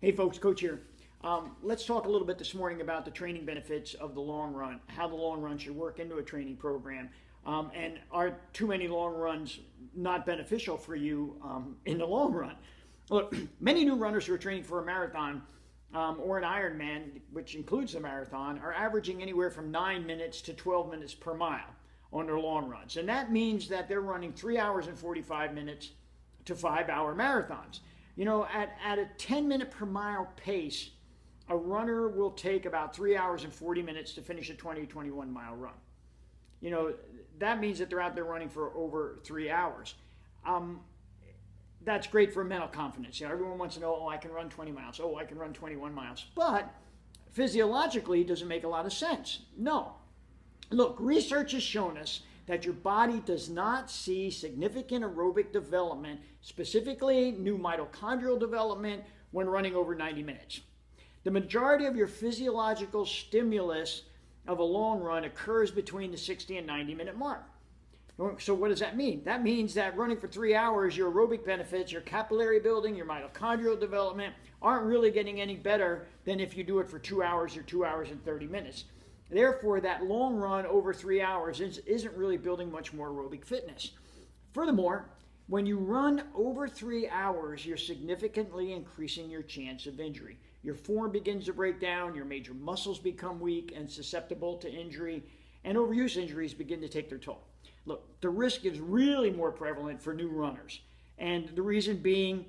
Hey folks, Coach here. Let's talk a little bit this morning about the training benefits of the long run, how the long run should work into a training program, and are too many long runs not beneficial for you in the long run? Look, many new runners who are training for a marathon or an Ironman, which includes a marathon, are averaging anywhere from 9 minutes to 12 minutes per mile on their long runs. And that means that they're running 3 hours and 45 minutes to 5 hour marathons. You know, at a 10-minute per mile pace, a runner will take about 3 hours and 40 minutes to finish a 21 mile run. You know, that means that they're out there running for over 3 hours. That's great for mental confidence. You know, everyone wants to know, oh, I can run 20 miles. Oh, I can run 21 miles. But physiologically, it doesn't make a lot of sense. No. Look, research has shown us that your body does not see significant aerobic development, specifically new mitochondrial development, when running over 90 minutes. The majority of your physiological stimulus of a long run occurs between the 60 and 90-minute mark. So what does that mean? That means that running for 3 hours, your aerobic benefits, your capillary building, your mitochondrial development aren't really getting any better than if you do it for 2 hours or 2 hours and 30 minutes. Therefore, that long run over 3 hours isn't really building much more aerobic fitness. Furthermore, when you run over 3 hours, you're significantly increasing your chance of injury. Your form begins to break down, your major muscles become weak and susceptible to injury, and overuse injuries begin to take their toll. Look, the risk is really more prevalent for new runners. And the reason being,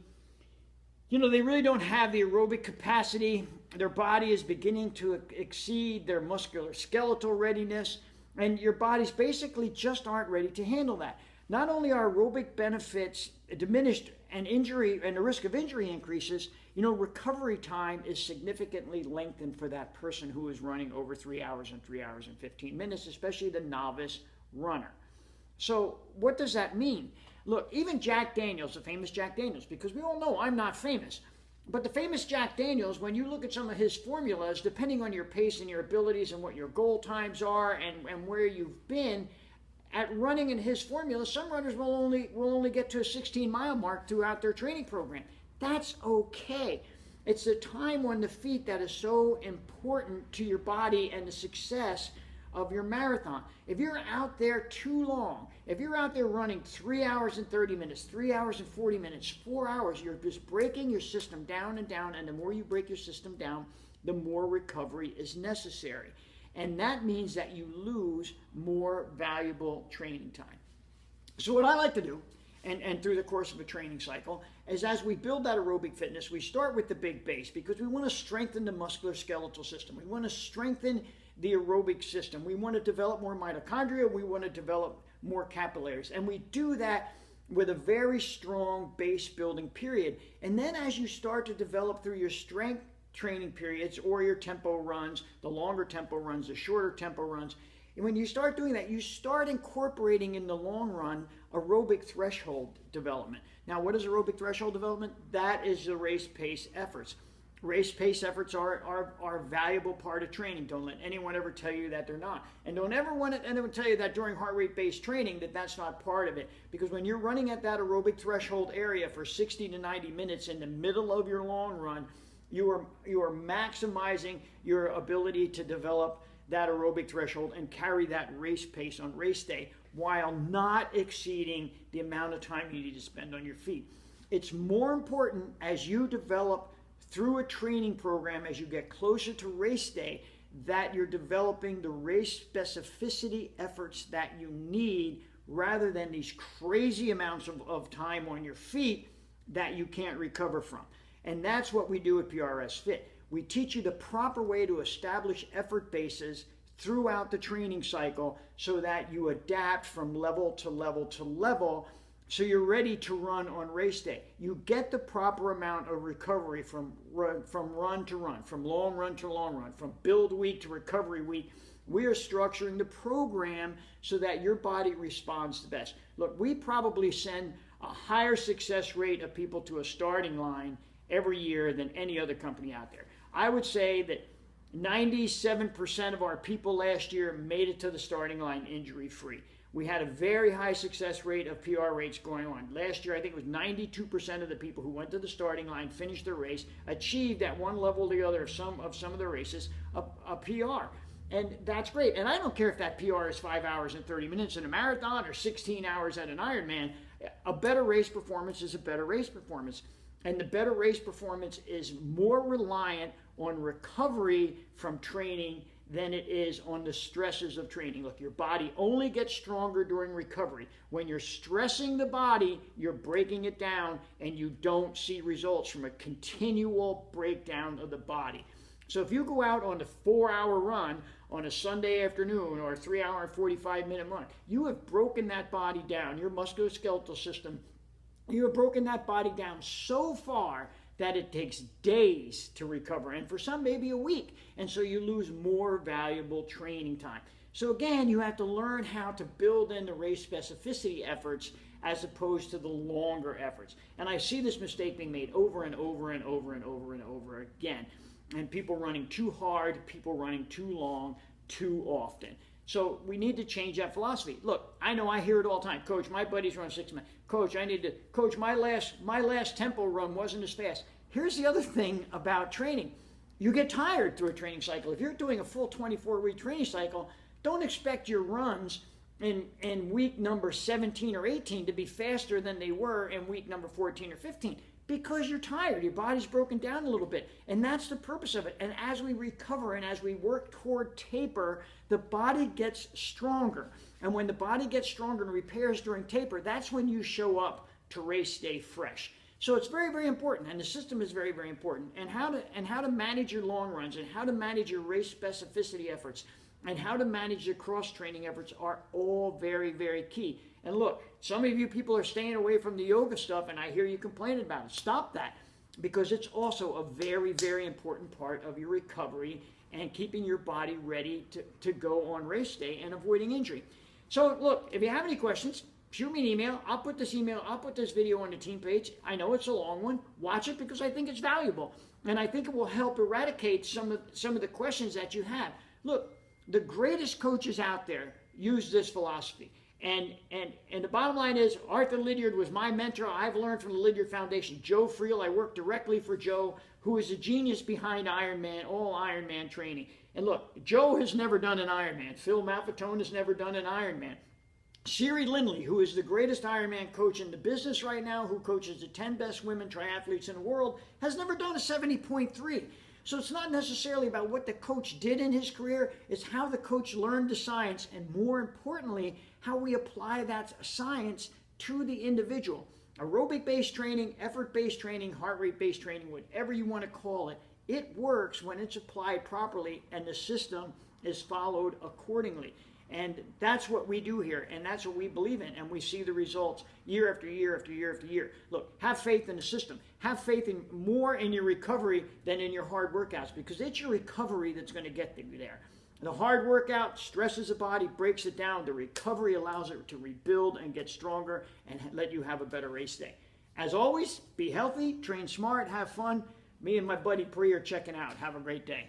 you know, they really don't have the aerobic capacity. Their body is beginning to exceed their musculoskeletal readiness, and your bodies basically just aren't ready to handle that. Not only are aerobic benefits diminished and injury and the risk of injury increases, you know, recovery time is significantly lengthened for that person who is running over 3 hours and 3 hours and 15 minutes, especially the novice runner. So what does that mean? Look, even Jack Daniels, the famous Jack Daniels, because we all know I'm not famous, but the famous Jack Daniels, when you look at some of his formulas, depending on your pace and your abilities and what your goal times are and where you've been, at running in his formula, some runners will only get to a 16-mile mark throughout their training program. That's okay. It's the time on the feet that is so important to your body and the success of your marathon. If you're out there too long, if you're out there running 3 hours and 30 minutes, 3 hours and 40 minutes, 4 hours, you're just breaking your system down, and the more you break your system down, the more recovery is necessary. And that means that you lose more valuable training time. So what I like to do, and through the course of a training cycle, is as we build that aerobic fitness, we start with the big base because we want to strengthen the musculoskeletal system. We want to strengthen the aerobic system. We want to develop more mitochondria. We want to develop more capillaries. And we do that with a very strong base building period. And then as you start to develop through your strength training periods or your tempo runs, the longer tempo runs, the shorter tempo runs, and when you start doing that, you start incorporating in the long run aerobic threshold development. Now, what is aerobic threshold development? That is the race pace efforts. Race pace efforts are a valuable part of training. Don't let anyone ever tell you that they're not. And don't ever want anyone tell you that during heart rate based training that that's not part of it. Because when you're running at that aerobic threshold area for 60 to 90 minutes in the middle of your long run, you are maximizing your ability to develop that aerobic threshold and carry that race pace on race day while not exceeding the amount of time you need to spend on your feet. It's more important as you develop through a training program, as you get closer to race day, that you're developing the race specificity efforts that you need rather than these crazy amounts of time on your feet that you can't recover from. And that's what we do at PRS Fit. We teach you the proper way to establish effort bases throughout the training cycle so that you adapt from level to level to level so you're ready to run on race day. You get the proper amount of recovery from run to run, from long run to long run, from build week to recovery week. We are structuring the program so that your body responds the best. Look, we probably send a higher success rate of people to a starting line every year than any other company out there. I would say that 97% of our people last year made it to the starting line injury-free. We had a very high success rate of PR rates going on. Last year, I think it was 92% of the people who went to the starting line, finished their race, achieved at one level or the other of some of the races a PR. And that's great. And I don't care if that PR is 5 hours and 30 minutes in a marathon or 16 hours at an Ironman. A better race performance is a better race performance. And the better race performance is more reliant on recovery from training than it is on the stresses of training. Look, your body only gets stronger during recovery. When you're stressing the body, you're breaking it down, and you don't see results from a continual breakdown of the body. So if you go out on a 4-hour run on a Sunday afternoon or a 3-hour and 45-minute run, you have broken that body down, your musculoskeletal system, you have broken that body down so far that it takes days to recover, and for some maybe a week, and so you lose more valuable training time. So again, you have to learn how to build in the race specificity efforts as opposed to the longer efforts. And I see this mistake being made over and over and over and over and over again, and people running too hard, people running too long, too often. So we need to change that philosophy. Look, I know I hear it all the time. Coach, my buddies run 6 miles. Coach, Coach, my last tempo run wasn't as fast. Here's the other thing about training. You get tired through a training cycle. If you're doing a full 24-week training cycle, don't expect your runs in week number 17 or 18 to be faster than they were in week number 14 or 15. Because you're tired, your body's broken down a little bit, and that's the purpose of it. And as we recover and as we work toward taper, the body gets stronger. And when the body gets stronger and repairs during taper, that's when you show up to race day fresh. So it's very, very important, and the system is very, very important. And how to manage your long runs, and how to manage your race specificity efforts, and how to manage your cross-training efforts are all very, very key. And look, some of you people are staying away from the yoga stuff, and I hear you complaining about it. Stop that, because it's also a very, very important part of your recovery and keeping your body ready to go on race day and avoiding injury. So look, if you have any questions, shoot me an email. I'll put this video on the team page. I know it's a long one. Watch it because I think it's valuable, and I think it will help eradicate some of the questions that you have. Look, the greatest coaches out there use this philosophy. And the bottom line is, Arthur Lydiard was my mentor. I've learned from the Lydiard Foundation. Joe Friel, I work directly for Joe, who is a genius behind Ironman, all Ironman training. And look, Joe has never done an Ironman. Phil Malfettone has never done an Ironman. Siri Lindley, who is the greatest Ironman coach in the business right now, who coaches the 10 best women triathletes in the world, has never done a 70.3. So it's not necessarily about what the coach did in his career, it's how the coach learned the science, and more importantly, how we apply that science to the individual. Aerobic-based training, effort-based training, heart rate-based training, whatever you want to call it, it works when it's applied properly and the system is followed accordingly. And that's what we do here, and that's what we believe in, and we see the results year after year after year after year. Look, have faith in the system. Have faith more in your recovery than in your hard workouts, because it's your recovery that's going to get you there. The hard workout stresses the body, breaks it down. The recovery allows it to rebuild and get stronger and let you have a better race day. As always, be healthy, train smart, have fun. Me and my buddy Pri are checking out. Have a great day.